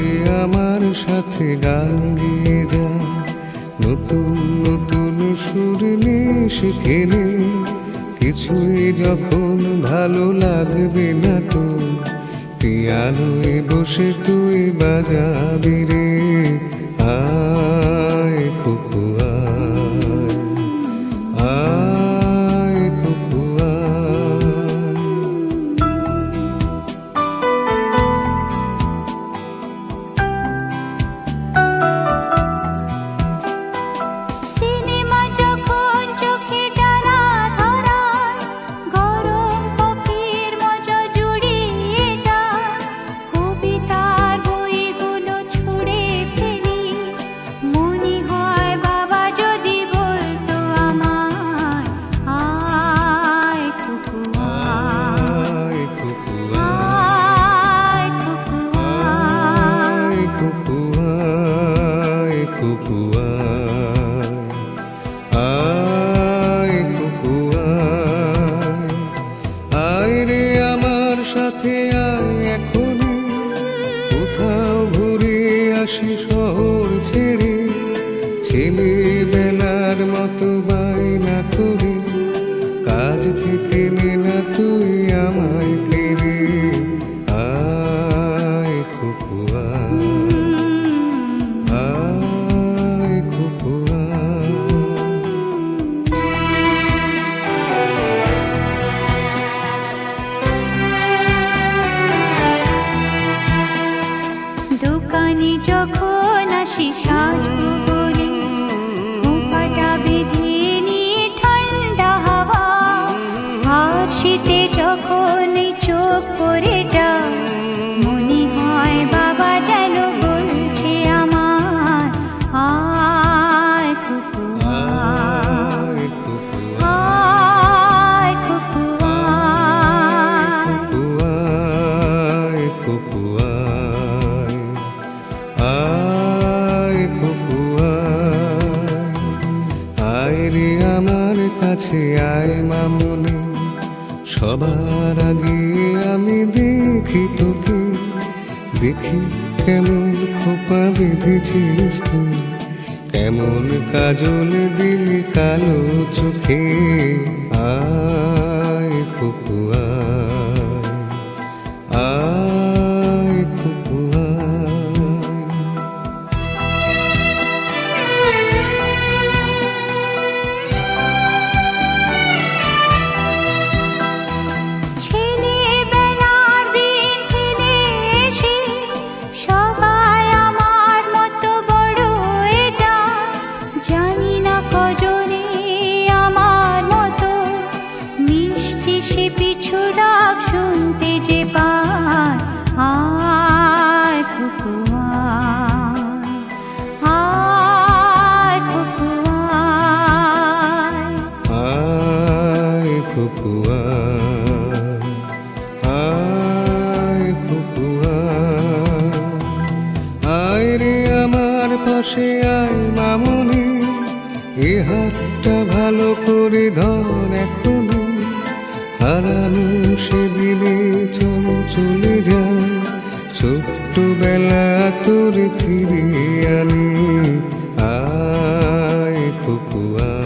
রে আমার সাথে গান গেয়ে যা, নতুন নতুন সুর নিয়ে শিখে নে। কিছুই যখন ভালো লাগবে না তো, পিয়ানোয় বসে তুই বাজাবি রে। আয় খুকু আয়, আয় খুকু আয়। সিনেমা যখন চোখে জ্বালা ধরায়, গরম কফির মজা জুড়িয়ে যায়। কবিতার বইগুলো ছুঁড়ে ফেলি, মনে হয় বাবা যদি বলতো আমায়, আয় খুকু আয়, আয় খুকু আয় খুকু আয়। আয়, খুকু আয়, খুকু আয়, আয় খুকু আয়। আয় রে আমার সাথে আয় এখনই, কোথাও ঘুরে আসি শহর ছেড়ে। ছেলেবেলার মতো বায়না করি, কাজ থেকে নে না তুই আমায় ফিরে। আয় খুকু আয়, আয় খুকু আয়। দোকানে যখন আসি সাজবো বলে, খোঁপাটা বেঁধে নিয়ে ঠান্ডা হাওয়া। আর শীতে যখন এই চোখ পড়ে যায়, মনে হয় বাবা যেন বলছে আমার, আয় খুকু আয়, আয় খুকু আয় খুকু আয়। আয়, খুকু আয়, আয় খুকু আয়। আয় রে আমার কাছে আয় মামুনি, সবার আগে আমি দেখি তোকে। দেখি কেমন খোপা বেঁধেছিস তুই, কেমন কাজল দিলি কালো চোখে। আয় খুকু আয়, আয় খুকু আয়। ছেলেবেলার দিন ফিরে এসে সবাই আমার মতো বড় হয়ে যায়। জানি না কজনে আমার মতো মিষ্টি সে পিছু ডাক শুনতে যে পায়। আয় খুকু আয়, আয় খুকু আয়। আয় খুকু আয়, আয় খুকু আয়। আয় রে আমার পাশে আয় মামুনি, এ হাতটা ভালো করে ধর এখনো। হারানো সেদিনে চল চলে যায়, ছোট্টবেলা তোর ফিরে আনি। আয় খুকু আয়।